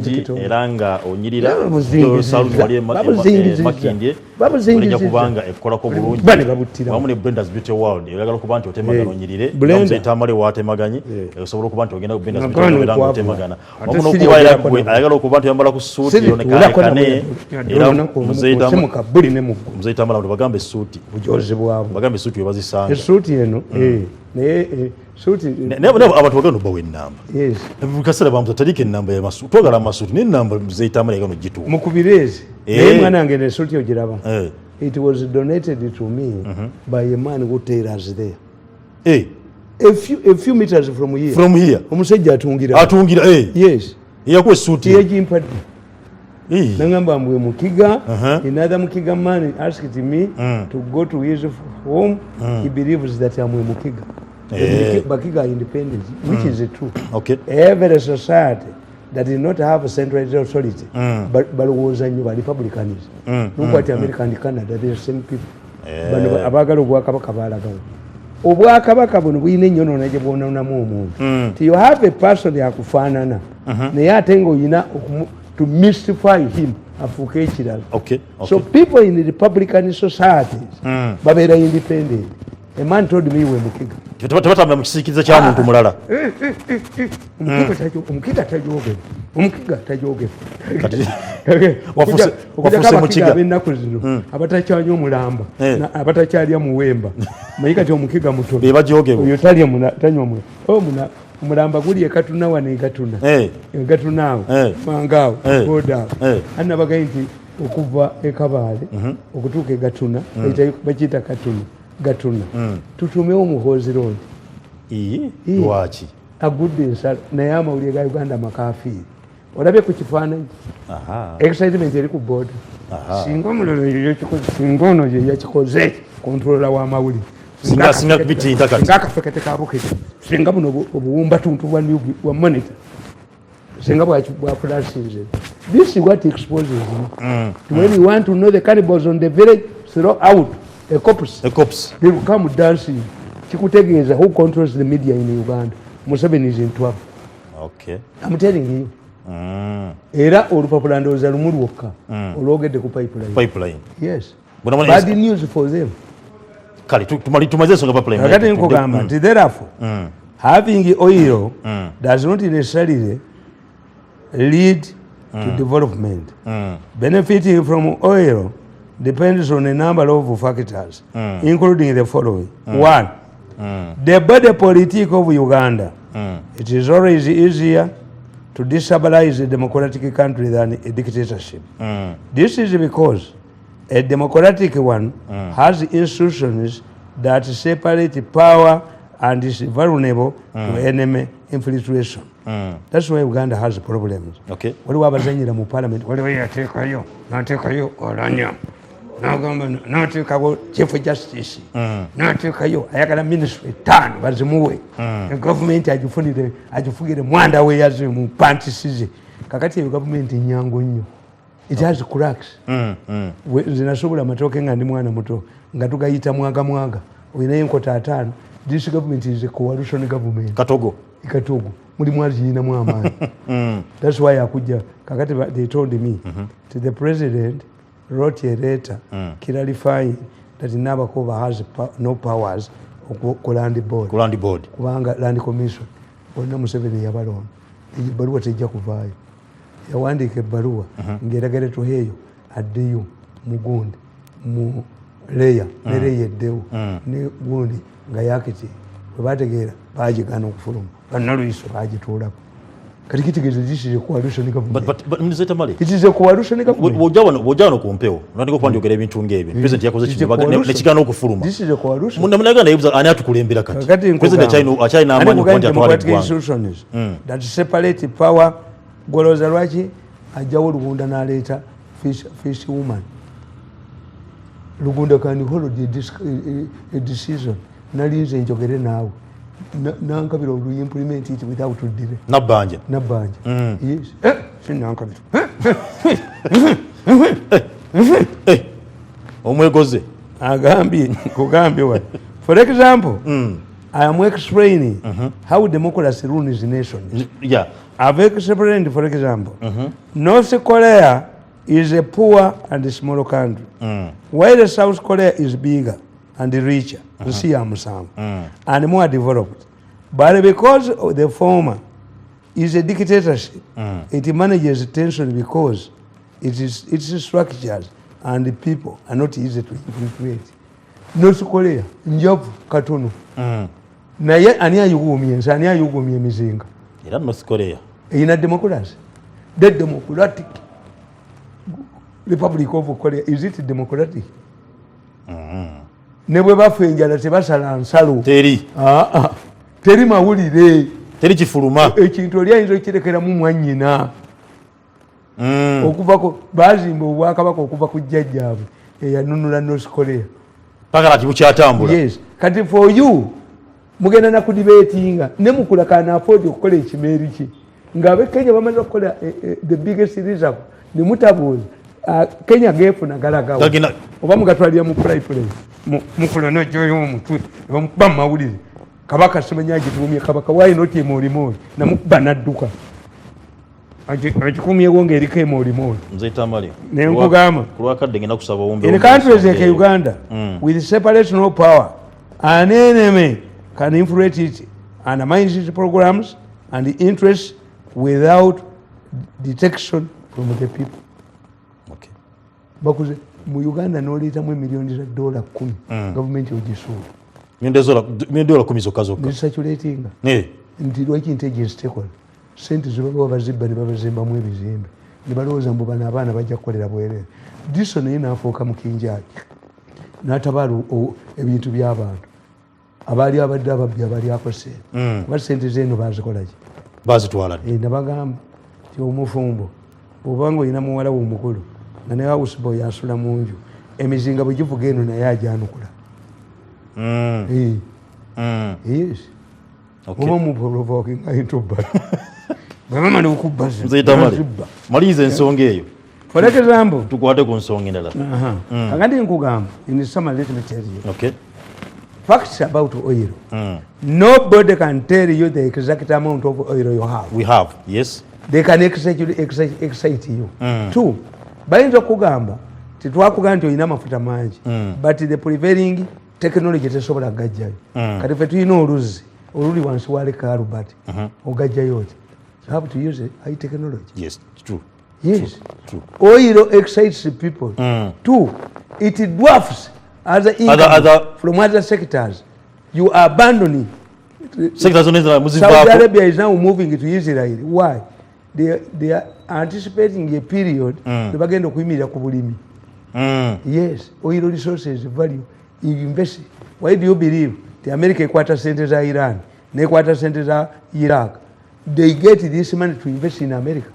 bulungi era nga onyirira saluti wali makindye olejja kubanga ekkolako bulungi wamu ne Brenda's Beauty World oyagala okuba nti otemagana onyirire Muzeeyi Tamale waatemaganye osobola okuba nti ogenda ku Brenda's Beauty World era nga otemagana wamu n'okuba era gwe ayagala okuba nti oyambala ku suuti yonekaekane era Muzeeyi Tamale bagambe essuuti bujozi bwabwe bagambe essuuti webazisanga essuuti eno naye suuti abantu bagenda bawa ennamba buli kaseera bamutatadika ennamba y'amasuuti twagala amasuuti naye ennamba Muzeeyi Tamale yagano gituwa mukubirezi naye mwana wange essuuti ogiraba it was donated to me by a man who tailors there a few meters from here omusajja atungira yes yakuwa essuuti yagimpadde nangamba mbwe mukiga another mukiga man asked me to go to his home he believes that I'm a mukiga Bakiga independent which is true every society that did not have a centralized authority but was a new republicanism look at America and Canada they're the same people bano abagala obwakabaka balagawo obwakabaka buno buyina ennyo nonagye bwononamu omuntu you have a person yakufaanana naye ate ng'olina to mystify him afuuke ekirala so people in the republican societies babeera independent a man told me we mukiga tebatambula mu kisiikirize kya muntu mulala omukiga tajogera wafuse mukiga ab'ennaku zino abatakyanya omulamba abatakyalya muwemba manyi kati omukiga mutono be bajogera oyo tanywa omulamba guli ekatuna wano egatuna awo mangaawo odaawo annabagai nti okuva ekabaale okutuuka egatuna bakiyita gatuna tutumewo muhoozi road lwaki agudde ensalo naye amawulire ga Uganda makafiiri olabye ku kifaananyi excitement eri ku booda singa omulolo singa ono yakikoze kontrola w'amawulire singa akafekete kabukete singa buno obuwumbatuntu bwa monitor singa bwafulasinze this is what exposes when you want to know the cannibals on the village throw out a corpse they will come dancing kikutegeeza who controls the media in Uganda Museveni is in trouble I'm telling you era olupapula ndowooza lumu lwokka olwogedde ku pipeline yes bad news for them kale tumaze ensonga pipeline kakati nkugamba nti therefore having oil does not necessarily lead to development benefiting from oil depends on a number of factors including the following one the body politic of Uganda it is always easier to destabilize a democratic country than a dictatorship this is because a democratic one has institutions that separate power and is vulnerable to enemy infiltration that's why Uganda has problems waliwo abazanyira mu parliament waliwo yateekayo nateekayo olanya nagamba nateekawo chief justice nateekayo ayagala ministry 5 bazimuwe government agifugire mwanda we yazi mu pantisize kakati government nyango nnyo it has cracks zinasobola amatooke nga ndi mwana muto nga tugayita mwaga olinayo enkota 5 this government is a coalition government katogo mulimu aziyinamu amaanyi that's why akujja kakati they told me to the president wrote a letter clarifying that Nabakoba has no powers ku land board kubanga land commission olina Museveni yabalonda ebbaluwa tejja kuvaayo yawandiika ebbaluwa ng'eragala tuheeyo addeyo mugundi mu leya nereya eddewo ne gundi nga yakiti bwe bategeera baagigana okufuluma bannalwiso baagituulako kati kitegeeza this is a coalition government but Muzeeyi Tamale it is a coalition government wojawano ku mpewo nandika okuwandiikira ebintu ng'ebyo president yakoze nekigana okufuluma this is a coalition munaganda yebuza ani atukulembera kati president akyalina amaanyi okukwanja atwala eggwanga that separate power gwolooza lwaki ajjawo Lugunda n'aleeta fish woman Lugunda can hold a decision nalinze njogere naawe nankabira implement it without delay nabanja yes sinankabira omwegoze agambye kugambye wa for example I am explaining how democracy rules nations. Yeah. I've explained, for example, North Korea is a poor and small country, while South Korea is bigger and richer, and more developed. But because the former is a dictatorship, it manages tension because its structures and the people are not easy to infiltrate. North Korea, njovu katono. Naye ani ayugumye ensi, ani ayugumye emizinga. Era North Korea Ina democracy. The democratic Republic of Korea, is it democratic? Ne bwe bafa enjala tebasala nsalo. Teri mawulire. Teri kifuluma. Ekintu oli ayinza okirekera mu mwannyina. Okuvako bazimba obwakabaka okuva ku jjajjaabwe eyanunula North Korea. Paka lati bukyatambula. Yes. Kati for you, mugenda na kudibetinga ne mukula kana afford okukola ekimeeri ki. Ngabe Kenya bamaze okukola the biggest reserve ne mutabuuza. Kenya gefuna galagawo. Oba mugatwalira mu place. Mukula no joyo omutwe. Bamukuba mawulire. Kabaka simanyaje tuumye kabaka wayi noti emoli na mukuba nadduka. Ajikumye wonge erike emoli. Mzee Tamale. Ne nkugamba. Kulwakadde ngenda kusaba ombe. In countries like Uganda, with separation of power, an enemy can infiltrate it, undermine its programs and interests without detection from the people. Okay. Bakuze mu Uganda n'oletamu emiliyoni za $10 government ogisuula. $10 10 zokka. Nisaturatinga. Nti lwaki intelligence tekola. Sente zibawa bazibba ne babazimbamu ebizimbe. Ne balowooza mbu bano abaana bajja kukolera bwereere. Diso naye n'afuuka mu kinjaaki. N'atabaala ebintu by'abantu. Abaali abadde ababbi abaali akose. Kuba sente zeeno baazikola ki? Baazitwala. Nabagamba nti omufumbo obanga olina muwala wo omukulu nga ne houseboy asula mu nju emizinga bwe givuga eno naye ajanukula. Yes. Okay. Oba muprovoking into bad. Baba mali okubbaza. Mzee Tamale. Malize ensonga eyo. For example, tukwate ku nsonga endala. Kakati nkugamba in summer let me tell you. Okay. Facts about oil. Nobody can tell you the exact amount of oil you have. We have, yes. They can excite you. Two, bayinza okugamba titwakugamba nti olina amafuta mangi, but the prevailing technology tesobola gajjayo. Kati ffe tulina oluli wansi wa leka Albert ogajjayo oti. You have to use high technology. Yes, it's true. Yes. True. Oil excites people. Two, it dwarfs other income from other sectors. You are abandoning. Sectors on Saudi Arabia is now moving to Israel. Why? They are anticipating a period they bagenda okuyimirira ku bulimi. Yes, oil resources value. You invest. Why do you believe the America ekwata sente za Iran nekwata sente za Iraq? They get this money to invest in America.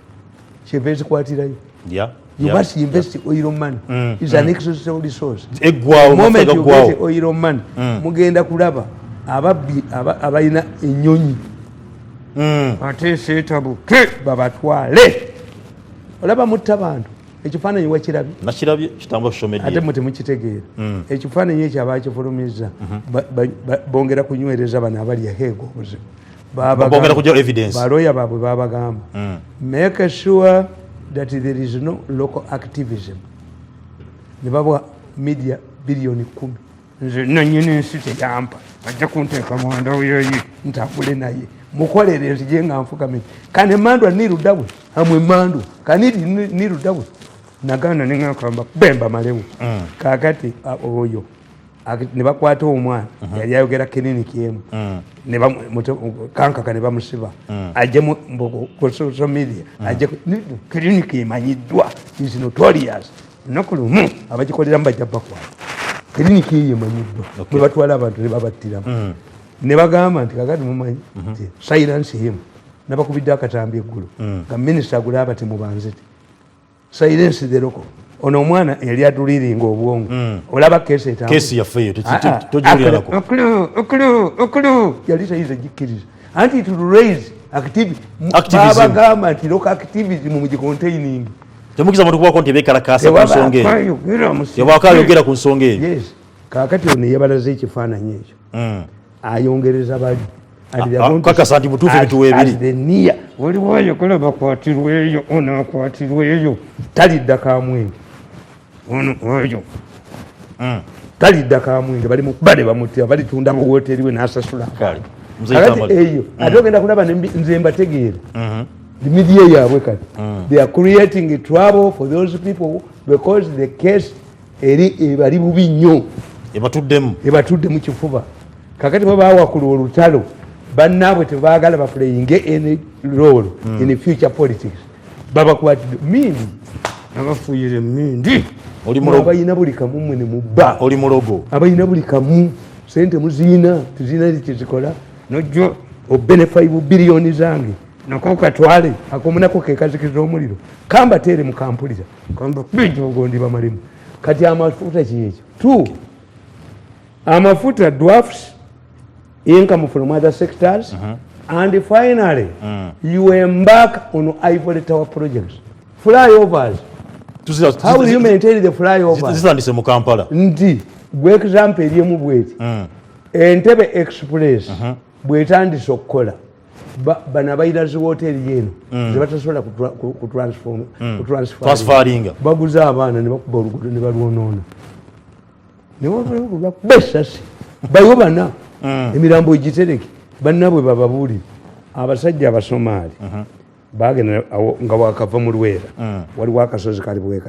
Chevez kwatirayo. Yeah. You must invest oil money. It's an extra resource. The moment you get oil money, mugenda kulaba ababbi abayina ennyonyi. Ate seetabu babatwale. Olaba mutta bantu. Ekifaananyi wakirabye? Nakirabye kitambula social media. Ate muti mukitegeera. Ekifaananyi ekyo abaakifulumizza bongera kunywereza bano abali aheego obuzibu. Bongera kujja evidence. Balooya baabwe babagamba. Make sure that there is no local activism. Ne babwa media bilioni 10. Nze nannyini ensi teyampa. Ajja kunteeka mu ndawuyoyi ntambule naye. Mukolere nzije nga nfukamira. Kane mandwa niruddawe. Amwe mandwa. Kanidi niruddawe. Naganda nengakamba bemba malewu. Kakati oyo. Ne bakwata omwana yali ayogera clinic yemu. Ne kankaka ne bamusiba. Ajje mu social media. Ajje clinic emanyiddwa. Is notorious. Nakulumu abagikolera mbajja bakwa. Clinic emanyiddwa. Bwe batwala abantu ne babattiramu. Ne bagamba nti kakati mumanyi nti silence him. Nabakubidde akatambi eggulu. Nga minisita agulaba temubanzite. Silence the local. Ono omwana yali atuliringa obwongo. Olaba kesi etambula. Kesi yafeyo tojuliranako. Okulu. Yali tayiza jikkiriza. Anti it will raise activism. Babagamba nti local activism mu containing. Temukiza abantu kuba konti bekalakasa ku nsonga eyo. Yabakayogera ku nsonga eyo. Yes. Kakati ono yabalaze ekifaananyi ekyo. ayongereza bali kakasa nti butuufu ebituwa ebiri niya waliwoyo kola bakwatirweyo ono akwatirweyo talidda kamwenge ono oyo talidda kamwenge bali mukuba ne bamutya balitunda mu woteri we n'asasula kale kakati eyo ate ogenda kulaba nze mbategeera media yaabwe kati they are creating a trouble for those people because the case ebali bubi nnyo ebatuddemu kifuba kakati bwe bawakula olutalo bannaabwe tebaagala baplayinge any role in future politics babakwatidde mindi abafuuyire mindi abayina buli kamu mwe ne mubba oli mulogo abayina buli kamu sente muziina tuzina zikizikola nojjo obenefa 5 billion zange nako katwale akomunako kekazikiriza omuliro kamba tere mukampulira kamba bijogondi bamalimu kati amafuta kiyekyo 2 amafuta dwarfs income from other sectors and finally you embark on ivory tower projects flyovers. How will you maintain the flyovers? Zitandise mu Kampala ndi bwe example erimu bweti Entebbe express bwetandise okukola bana bayira zi hoteli yeno zebatasobola transferinga baguza abaana ne bakuba oluguudo ne balwonoona ne babesasi bayo bana emirambo egitereke bannabwe bababuulire abasajja abasomaali bagenda nga wakava mu Lwera waliwo akasozi kali bwe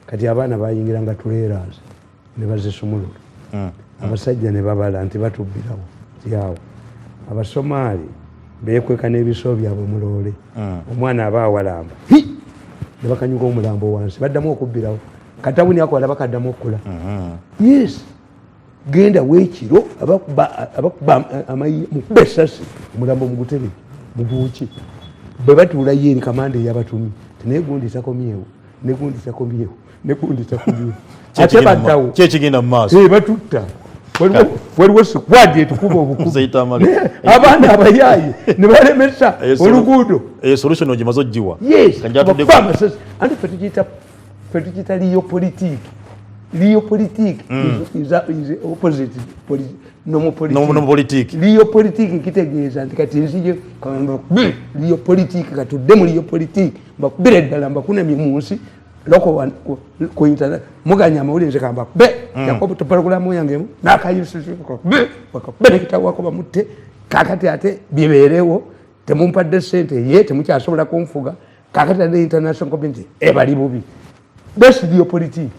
kati abaana bayingira nga tuleerazi ne bazisumulula abasajja ne babala nti batubbirawo tyawo abasomaali beekweka n'ebiso byabwe muloole omwana aba awalamba ne bakanyuka omulambo wansi baddamu okubbirawo katabuni akola bakaddamu okukula yes genda weekiro abakuba mukube essasi omulambo mugutebe mubuuki bwe batuulayo eri kamanda eyabatumi naye takomyewo negundi takomyewo ate baddawo kyekigenda mu maaso batutta waliwo sikwadi etukuba obukubi abaana abayaayi ne balemesa oluguudo solution ogimaze oggiwa anti fe tukiyita liyo politiki liyo politiki is opposite nomopolitiki liyo politiki kitegeeza nti kati nzije liyo politiki katudde mu liyo politiki mbakubira eddala mbakunamye mu nsi loko ku internet muganya amawulire nze kamba yakobo topalogulamu yangemu nakayisusuko bakabere kitawako bamutte kakati ate bibeerewo temumpadde sente ye temukyasobola kunfuga kakati ate international community ebali bubi besi liyo politiki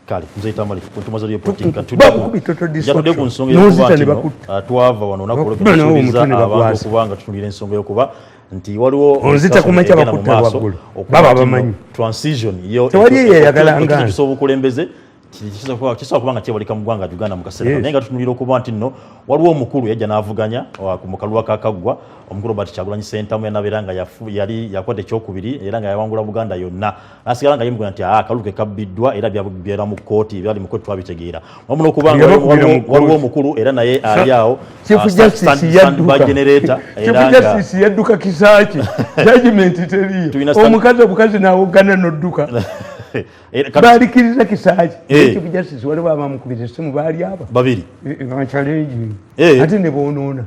kale mzee Tamale kutumaza liyo politiki katudde ku nsonga y'okuba twava wano nakulokesuubiza abantu okubanga tutunulira ensonga y'okuba nti waliwo onzita kumacha bakutta waggulu baba bamanyi transition tewali yeyagalanga kisobokulembeze kisobola kubanga kyebalika mu ggwanga Uganda mu kaseera naye nga tutunulira okuba nti nno waliwo omukulu yajja n'avuganya mu kalulu kakaggwa omukulu Robert Kyagulanyi Ssentamu yanabeera nga yali yakwata ekyokubiri era nga yawangula Buganda yonna nasigala nga yemugana nti akalu ke kabbiddwa era byabeera mu kkooti ebyali mu kkooti twabitegeera wamuna okubanga waliwo omukulu era naye ali awo justice yadduka kisaaki judgment teriyo omukazi n'awogana n'odduka balikiriza kisaaki Chief Justice waliwo abamukubira essimu baali aba babiri challenge ate ne boonoona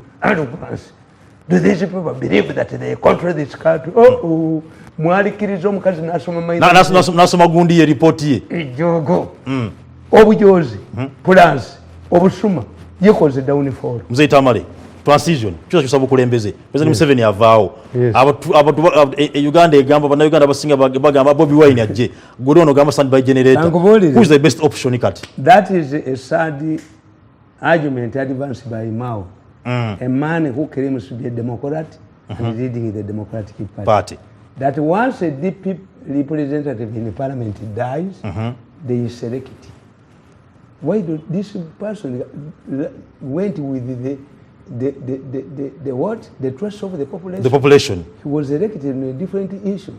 do these people believe that they control this country mwalikiriza omukazi nasoma gundi ye ripoti ye ejogo obujozi plus obusuma yekoze downfall mzee Tamale transition kyusa bukulembeze President Museveni avaawo Uganda egamba bana Uganda basinga bagamba Bobi Wine ajje godono gamba standby generator who is the best option kati that is a sad argument advanced by Mao a man who claims to be a Democrat and leading the Democratic Party that once a DP representative in the parliament dies they select it. Why do this person went with the what? The trust of the population. The population. He was elected in a different issue.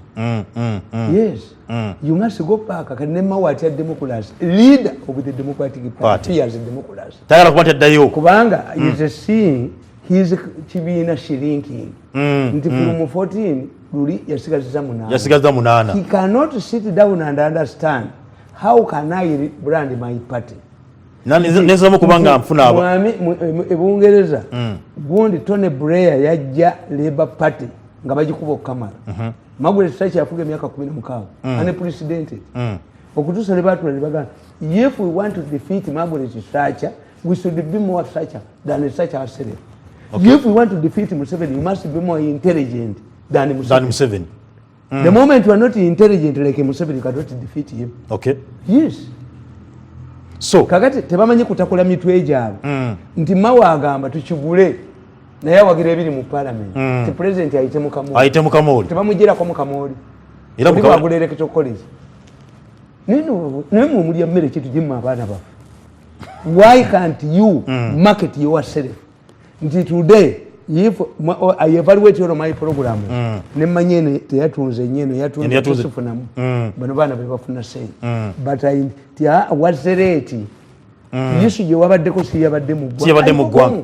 Yes. You must go back. Akanema wati Democrats, leader of the Democratic Party as a Democrat. Tayara kwante dayo. Kubanga is seeing his chibina shrinking. Nti from 14 luli yasigaza munana. Yasigaza munana. He cannot sit down and understand how can I brand my party. neza mu kubanga mfuna abo ebungereza gundi Tony Blair yajja Labour Party nga bagikuba Kamala Margaret Thatcher yafuga emyaka 16 unprecedented okutusa lebatu lebagana if we want to defeat Margaret Thatcher we should be more Thatcher than Thatcher herself. If we want to defeat Museveni, you must be more intelligent than Museveni. The moment you are not intelligent like Museveni, you cannot defeat him. Okay. Yes. So, kakati tebamanyi kutakula mitwe gyabwe nti mawa agamba tukigule naye awagira ebiri mu parliament ti president ayite mu kamoli tebamugirako mu kamoli era bagula electoral college nino mulya mmere kitu gimma abaana bafe. Why can't you market yourself? Nti today if I evaluate your my program nemanye ne teyatunze nyeno yatunze kufunamu bano bana bafuna sei but I tia wazereti yisu je wabadde ko si yabadde mu gwa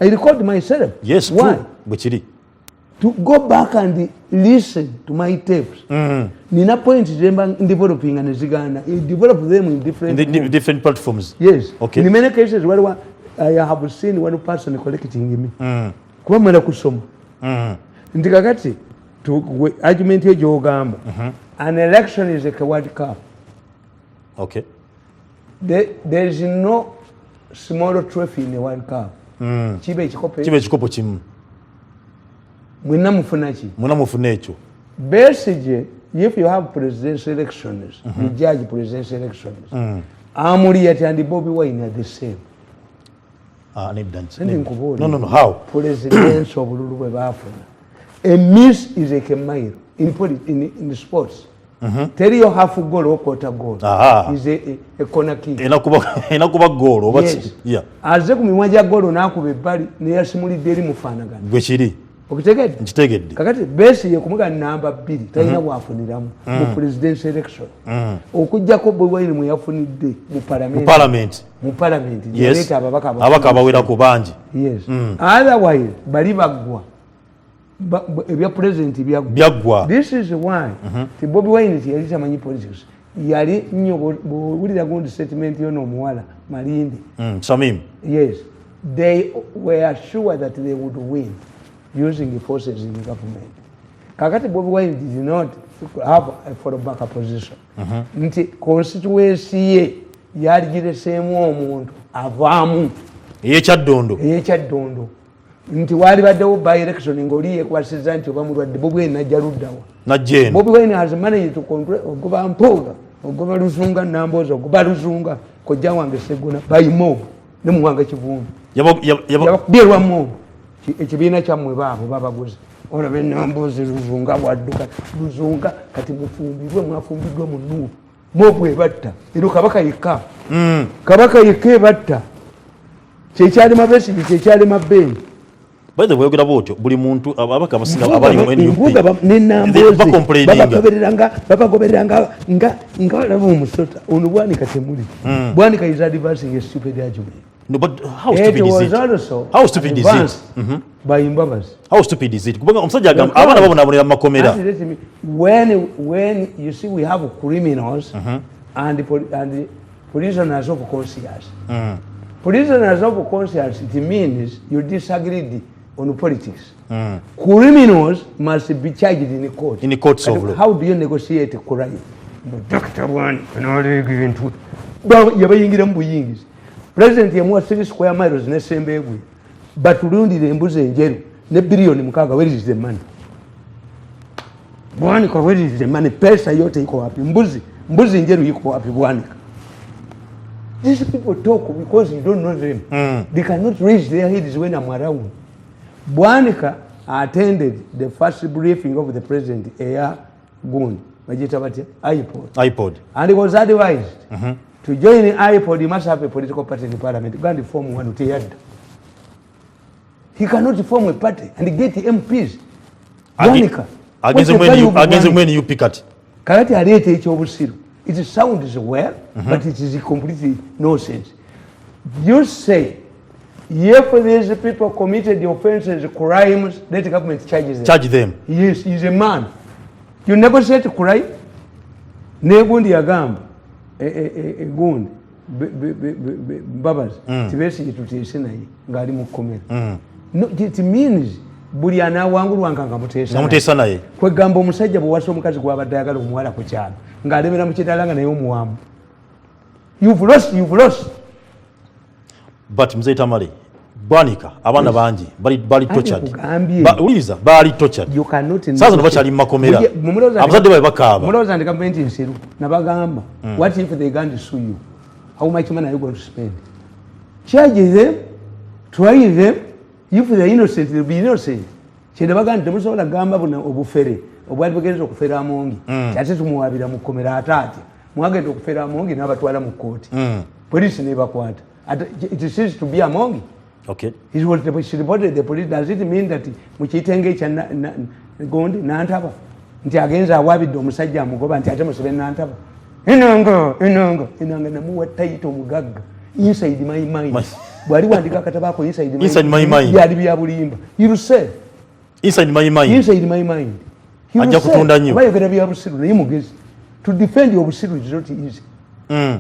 I record myself. Yes. Why bwekiri to go back and listen to my tapes nina point zemba developing and zigana develop them in different platforms. Yes. Okay. In many cases where I have seen one person collecting me kuba mala kusoma nti kakati argument ejo ogamba an election is a World Cup. Okay. There is no small trophy in the World Cup. Chibe chikopo chimu mwina mufuna ekyo basically if you have presidential elections you judge presidential elections Amuriat and Bobi Wine are the same. No. How? Presidents of Lulu. A miss is a mile in sports. Tell you half a goal or quarter goal. Is a corner kick. Enakuba goal. Yes. Yeah. As a Miwaja goal on Aku Bari near Simuli Dairy Mufanagan. Gwechiri. Nchitegedde. Kakati base yekumuga namba 2 tayina wafuniramu mu presidential election. Okujjako Bobi Wine mu yafunidde mu parliament. Yes. Abaka abawera ku bangi. Yes. Otherwise bali bagwa. Ebya president byagwa. This is why the Bobi Wine yali tamanyi politics. Yali nnyo bulira gundi statement yono omuwala Malindi. Samim. Yes. They were sure that they would win using the forces in the government. Kakati Bobi Wine did not have a fallback position. Nti constituency ye yaligiresemu omuntu avaamu eyekyaddondo nti wali baddewo by election ng'oli yekwasiza nti oba mulwadde Bobi Wine najja luddawa. Bobi Wine has managed to control ogoba Mpuuga ogoba Luzunga Nambooza ogoba Luzunga kojja wange Sseggona by mob ne muwanga Kivumbi yabakubirwa mob ekibiina kyammwe baabo babaguzi olabe Namboozi Luzunga bwadduka Luzunga kati mwafumbirwe mu Nuupu mobu ebatta ero kabaka yekka ebatta kyekyali Mabesi kyekyali Mabbeeni. By the way, ogera bwotyo buli muntu ababaka abasinga abali mu NUP babagobereranga nga olaba omusota ono Bwanika temuli. Bwanika is advancing a stupid argument. No, but how stupid is it? How stupid is it? By Mbabazi. How stupid is it? Kubanga omusajja agamba abana babonabonera mu makomera. When you see we have criminals and prisoners of conscience. Prisoners of conscience, it means you disagreed on politics. Criminals must be charged in a court. In a court of law. How do you negotiate a crime? Dr. One, yabayingira mu buyingizi. President yamuwa 3 square miles n'Essembebwe batulundire embuzi enjeru ne billion 6. Where is the money? Bwanika, where is the money? Pesa yote iko wapi? Mbuzi enjeru iko wapi Bwanika? These people talk because you don't know them. They cannot raise their heads when I'm around. Bwanika attended the first briefing of the president, Eya Gundi, iPod. And he was advised to join the iPod, he must have a political party in the parliament. Go and form one. He cannot form a party and get MPs. Bwanika. Against when you pick it. Karate arete eky'obusiru. It sounds well, but it is completely nonsense. You say, if these people committed the offenses, crimes, let the government charge them. Yes, he's a man. You negotiate crime. Negundi agamba, Gundi, Babazi Besigye tuteese naye ng'ali mu kkomera. No, it means buli anaawangulwanga nga muteesa naye. Kwegamba omusajja bwe wasa omukazi gw'abadde ayagala omuwala ku kyalo ng'alemera mu kitala nga naye omuwamu. You've lost. But Mzee Tamale, Bwanika, abaana bangi bali tortured. Uliza bali tortured. Sasa ndo bachali makomera. Abazadde babe bakaaba. Mulowooza ndi gavumenti nsiru nabagamba what if they can't sue you? How much money are you going to spend? Charge them, try them. If they are innocent, they'll be innocent. Kyenda baganda temusobola gamba buna obufere obwali bugenda okufera amongi ate tumuwabira mu kkomera ataate mwagenda okufera amongi n'abatwala mu kkooti police nebakwata. It seems to be amongi. Okay. He was reported the police. Does it mean that mukitenge kya gondi nantaba nti agenza awabidde omusajja amugoba nti ate musibe nantaba inongo namuwa taito mugagga inside my mind. Bwali wandika akatabako inside my mind byali bya bulimba. You say inside my mind ajja kutunda nnyo bayogera bya busiru naye mugezi to defend your busiru is not easy.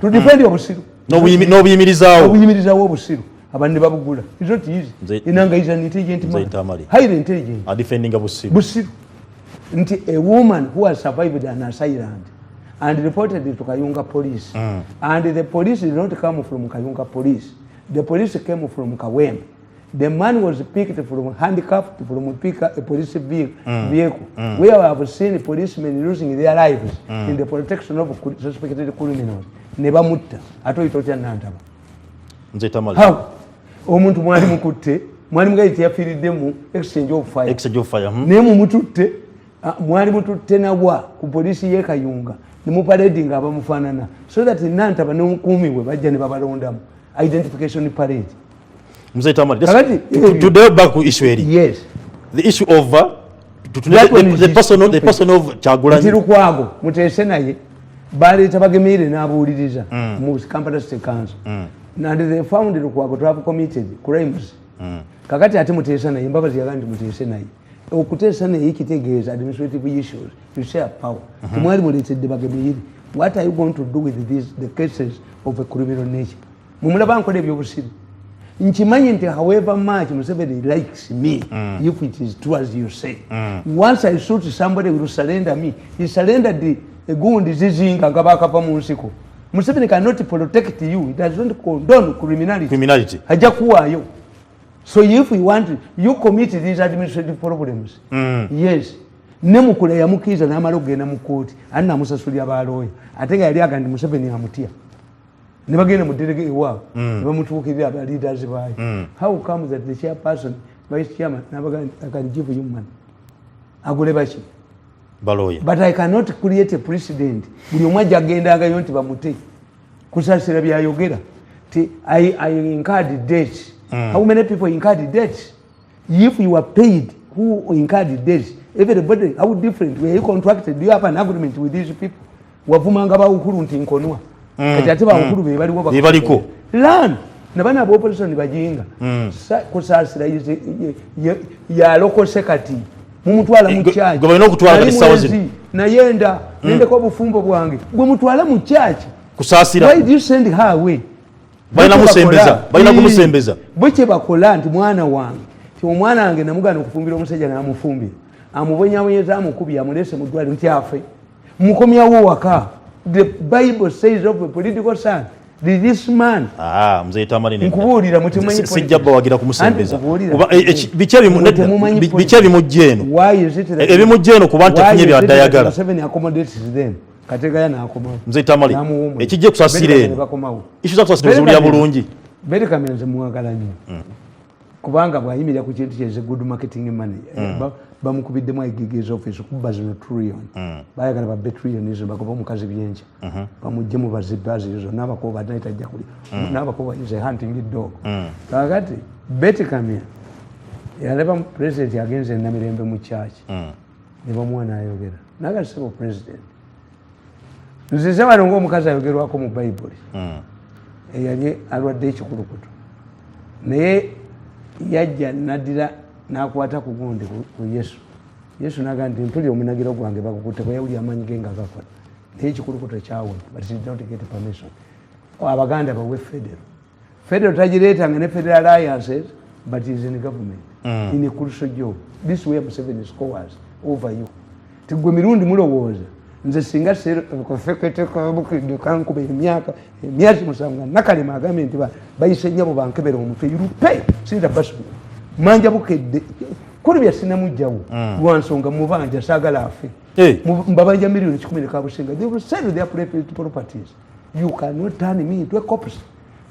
To defend your busiru no buyimirizaawo obusiru abantu babugula is not easy. Inanga is an intelligent man, highly intelligent, defending busiru nti a woman who has survived an assailant and reported it to Kayunga police and the police did not come from Kayunga police. The police came from Kawempe. The man was picked from handcuffed from a police vehicle where I have seen policemen losing their lives in the protection of suspected criminals. Neba mutta atoyitotya nantaba. Mzee Tamale. How? Omuntu mwali mukutte mwali mugaiti yafiridde mu exchange of fire. Ne mu mututte mwali mututte nawa ku police ye Kayunga ne mu parading abamufanana so that nantaba ne mukumi we bajja ne babalondamu identification parade. Mzee Tamale, to delve back to issue eri. Yes. The issue of the person of Kyagulanyi. Ntirukwago muteese naye baleeta bagemere n'abuuliriza mu Kampala State Council. And they found Lukwago to have committed crimes. Kakati ate muteesa naye Mbabazi yagamba muteese naye. Okuteesa naye kitegeeza administrative issues. You share power. Tumwali muleetedde bagemere. What are you going to do with the cases of a criminal nature? Mumulaba nkola ebyobusiru. Nkimanyi nti however much Museveni likes me, if it is true as you say. Once I shoot somebody who will surrender me, he surrendered the gundi zizinga nga bakava mu nsiko. Museveni cannot protect you. It does not condone criminality. Haja kuwayo. So if you want, you commit these administrative problems. Yes. Nemukule yamukiza n'amala okugenda mu kkooti ani namusasulira balooya ate nga yali agandi Museveni amutia. Ne bagenda mu derege ewaabwe ne bamutuukirira aba leaders baayo. How comes that the chairperson, vice chairman, I can give you money? Agule baki? Balooya. But I cannot create a precedent. Buli omu ajja agendagayo nti bamute. Kusaasira byayogera. I incurred debts. How many people incurred debts? If you are paid, who incurred debts? Everybody, how different? Were you contracted? Do you have an agreement with these people? Wavumanga bawukulu nti nkonwa. Kati ate bawukulu be baliko. Learn. Nabana abo opposition bajinga. Kusaasira ya local secretary. Mumutwala mu church. Gobino kutwala 30,000. Nayenda nende ko bufumbo bwange. Gwe mutwala mu church. Kusaasira. Why do you send her away? Baina kumusembeza. Bwe bakola nti mwana wange. Ti omwana wange namugana okufumbira omusajja n'amufumbira. Amubonyabonyeza amukubi amulese mu ddwaliro nti afe. Mukomyawo waka. The Bible says of a political son, this man. Mzee Tamale ne. Nkubuulira mutimanyi sijjabba wagira kumusembeza. Bichabi mujjeno. Why is it that ebimujjeno kuba ntafunye byadayagala. 7 accommodates them. Kategaya na akomawo. Mzee Tamale ekijje kusasira eno. Ishu za kusasira zuli ya bulungi. Beri kamenze muwagala nnyo. Kubanga bwayimirira ku kintu kyeze good marketing money. Bamukubiddemu egigezo office kuba zino trillion. Bayagala ba trillion izo bakoba mukazi byenja. Bamujje mu bazibazi izo n'abakoba nayitajja kuli. N'abakoba is a hunting dog. Kakati Betty Kamya yaleba president agenze Namirembe mu church. Ne bamwana ayogera. Nagasebo president. Nzize balongo omukazi ayogerwako mu Bible. Eyali alwadde ekikulukutu. Naye yajja nadira nakwata ku gundi ku Yesu. Yesu naga nti mpuli omunagiro gwange bakukutte kwa yawuli amanyi genga gakola. Naye ekikulukutu kyawona but he did not get permission. abaganda bawe federal tagireetanga ne federal alliances but is in government in a crucial job. This is where Museveni scores over you. Tigwe Mirundi mulowooza nze singa konfekete kankube emyaka musanga nakalema agambe nti bayise nnyabo bankebera omutwe yurupe sinda basu manja bukedde kuri byasina mujjawo lwansonga mubanja sagala afe mbabanja miliyoni 10 kabusinga they will sell their properties. You cannot turn me into a corpse.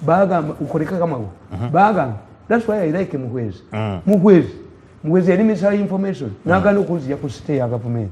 Bagamba ukoreka kama go bagamba. That's why I like Muhwezi. Muhwezi yali misali information nagano kuzija ku stay ya government.